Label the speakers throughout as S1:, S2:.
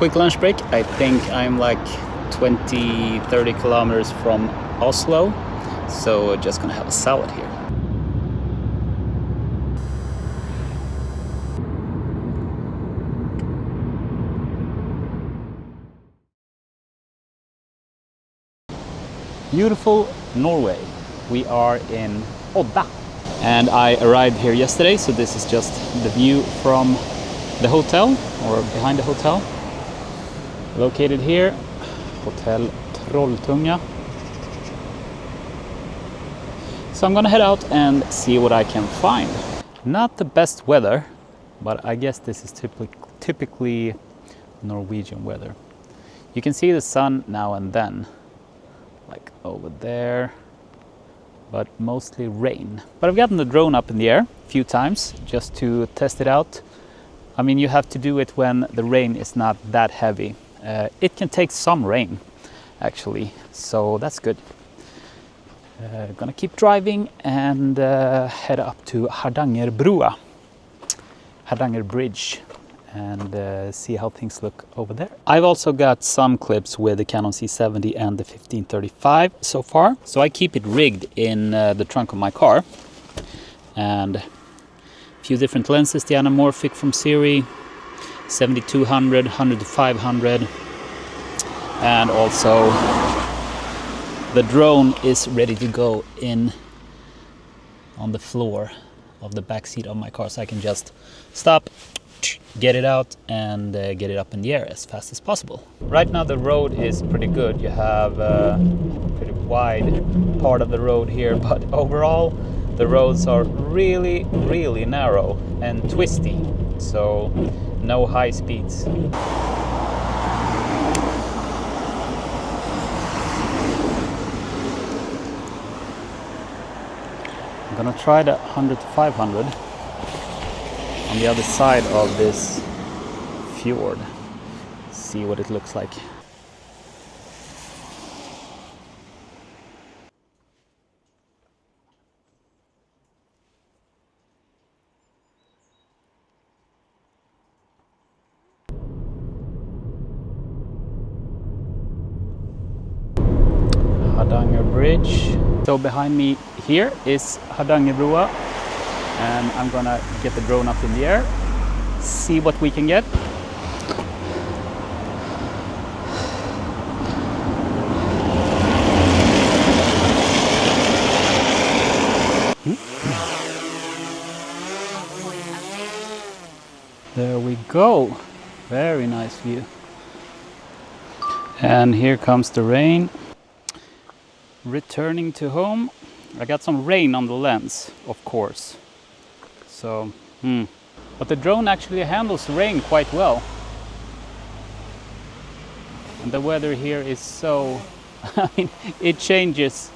S1: quick lunch break. I think I'm like 20-30 kilometers from Oslo, so just gonna have a salad here. Beautiful Norway. We are in Odda, and I arrived here yesterday, so this is just the view from the hotel, or behind the hotel, located here, Hotel Trolltunga. So I'm gonna head out and see what I can find. Not the best weather, but I guess this is typically Norwegian weather. You can see the sun now and then, like over there, but mostly rain. But I've gotten the drone up in the air a few times just to test it out. I mean, you have to do it when the rain is not that heavy. It can take some rain, actually, so that's good. Gonna keep driving and head up to Hardangerbrua, Hardanger Bridge, and see how things look over there. I've also got some clips with the Canon C70 and the 1535 so far. So I keep it rigged in the trunk of my car, and a few different lenses, the anamorphic from Siri, 7200, 100 to 500, and also the drone is ready to go in on the floor of the back seat of my car, so I can just stop, get it out, and get it up in the air as fast as possible. Right now the road is pretty good. You have a pretty wide part of the road here, but overall the roads are really, really narrow and twisty, so no high speeds. I'm gonna try the 100 to 500 on the other side of this fjord, see what it looks like. Hardanger Bridge. So behind me here is Hardangerbrua, and I'm gonna get the drone up in the air, see what we can get. There we go, very nice view. And here comes the rain. Returning to home. I got some rain on the lens, of course. So, but the drone actually handles rain quite well. And the weather here is so, I mean, it changes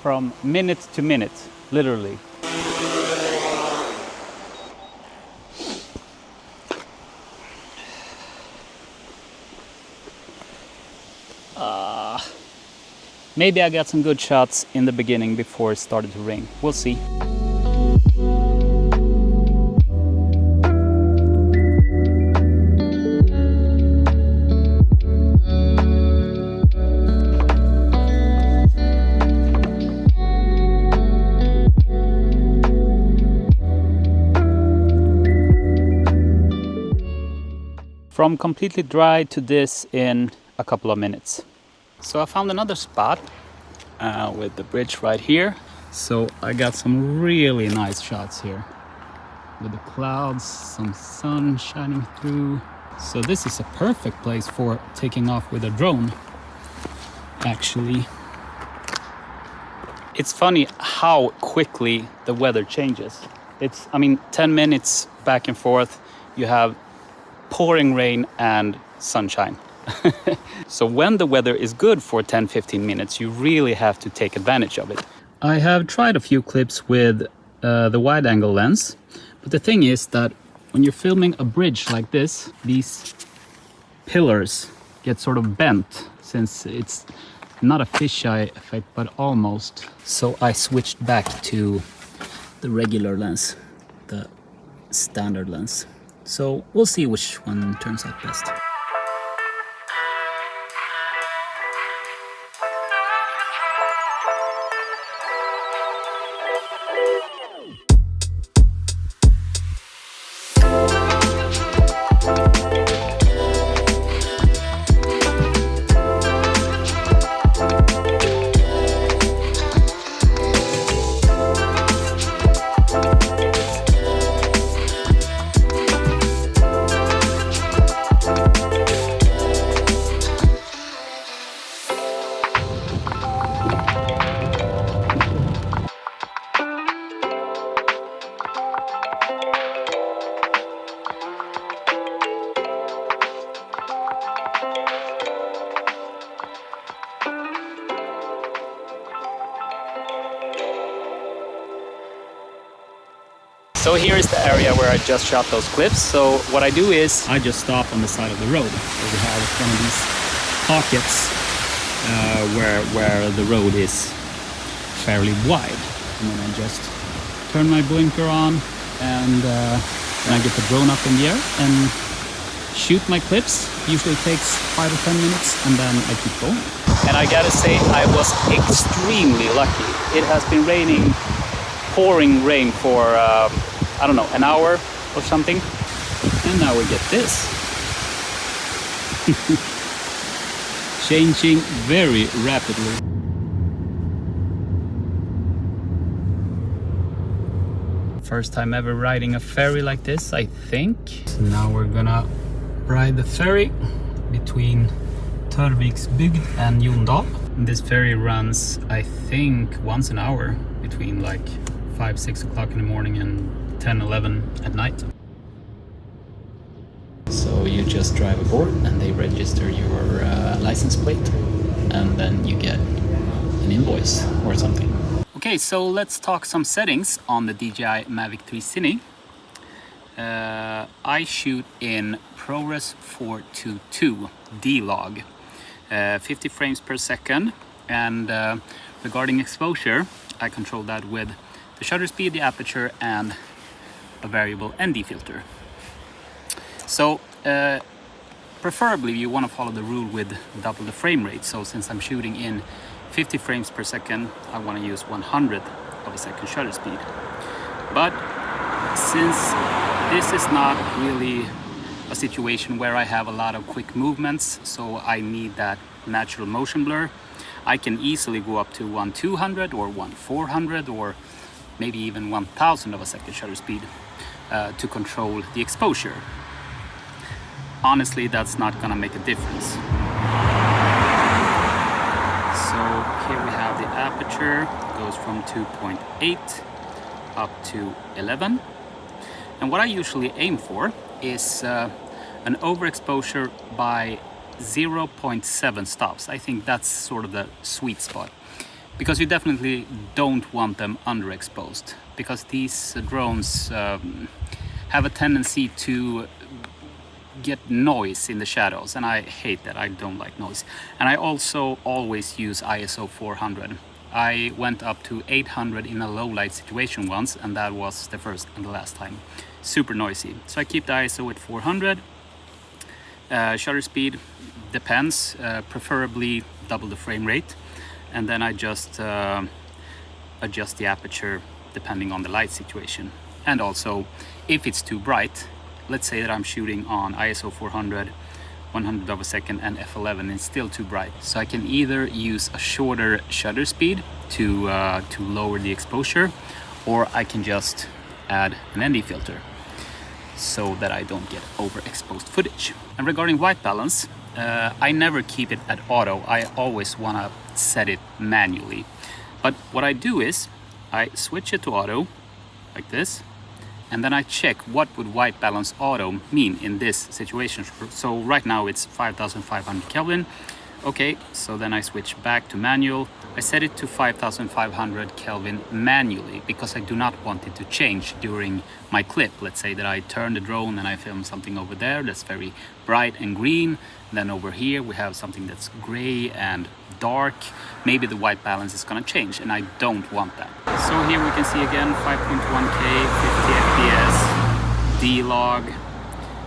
S1: from minute to minute, literally. Maybe I got some good shots in the beginning before it started to rain. We'll see. From completely dry to this in a couple of minutes. So I found another spot with the bridge right here. So I got some really nice shots here with the clouds, some sun shining through. So this is a perfect place for taking off with a drone, actually. It's funny how quickly the weather changes. It's, I mean, 10 minutes back and forth, you have pouring rain and sunshine. So when the weather is good for 10-15 minutes, you really have to take advantage of it. I have tried a few clips with the wide angle lens, but the thing is that when you're filming a bridge like this, these pillars get sort of bent, since it's not a fisheye effect, but almost. So I switched back to the regular lens, the standard lens. So we'll see which one turns out best. So here is the area where I just shot those clips. So what I do is I just stop on the side of the road. So we have one of these pockets where the road is fairly wide. And then I just turn my blinker on and then I get the drone up in the air and shoot my clips. Usually takes 5 or 10 minutes and then I keep going. And I gotta say, I was extremely lucky. It has been raining, pouring rain for, I don't know, an hour or something. And now we get this. Changing very rapidly. First time ever riding a ferry like this, I think. So now we're gonna ride the ferry between Törviksbygd and Jondal. This ferry runs, I think, once an hour between like 5-6 o'clock in the morning and 10-11 at night. So you just drive aboard and they register your license plate and then you get an invoice or something. Okay, so let's talk some settings on the DJI Mavic 3 Cine. I shoot in ProRes 422 D-Log, 50 frames per second, and regarding exposure, I control that with the shutter speed, the aperture, and a variable ND filter. So preferably you want to follow the rule with double the frame rate. So since I'm shooting in 50 frames per second, I want to use 100th of a second shutter speed. But since this is not really a situation where I have a lot of quick movements, so I need that natural motion blur, I can easily go up to 1/200 or 1/400 or maybe even 1,000 of a second shutter speed to control the exposure. Honestly, that's not gonna make a difference. So here we have the aperture, goes from 2.8 up to 11. And what I usually aim for is an overexposure by 0.7 stops. I think that's sort of the sweet spot, because you definitely don't want them underexposed, because these drones have a tendency to get noise in the shadows, and I hate that. I don't like noise. And I also always use ISO 400. I went up to 800 in a low light situation once, and that was the first and the last time. Super noisy. So I keep the ISO at 400. Shutter speed depends, preferably double the frame rate. And then I just adjust the aperture depending on the light situation. And also, if it's too bright, let's say that I'm shooting on ISO 400, 100th of a second and f11, and it's still too bright. So I can either use a shorter shutter speed to lower the exposure, or I can just add an ND filter so that I don't get overexposed footage. And regarding white balance, I never keep it at auto. I always want to set it manually. But what I do is I switch it to auto like this, and then I check what would white balance auto mean in this situation. So right now it's 5,500 Kelvin. Okay, so then I switch back to manual. I set it to 5,500 Kelvin manually because I do not want it to change during my clip. Let's say that I turn the drone and I film something over there that's very bright and green. Then over here we have something that's gray and dark. Maybe the white balance is gonna change, and I don't want that. So here we can see again 5.1K, 50 FPS, D-Log.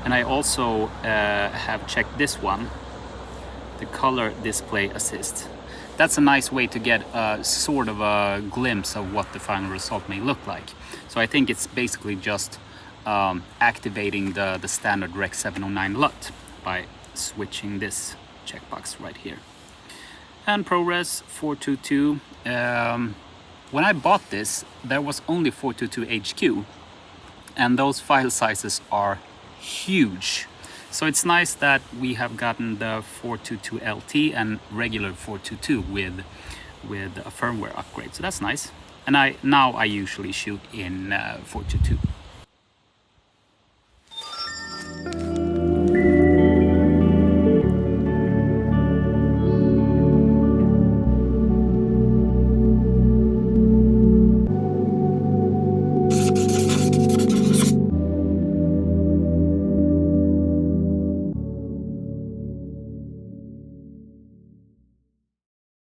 S1: And I also have checked this one, the color display assist. That's a nice way to get a sort of a glimpse of what the final result may look like. So I think it's basically just activating the standard Rec 709 LUT by switching this checkbox right here. And ProRes 422. When I bought this, there was only 422 HQ, and those file sizes are huge. So it's nice that we have gotten the 422 LT and regular 422 with a firmware upgrade. So that's nice. And now I usually shoot in 422.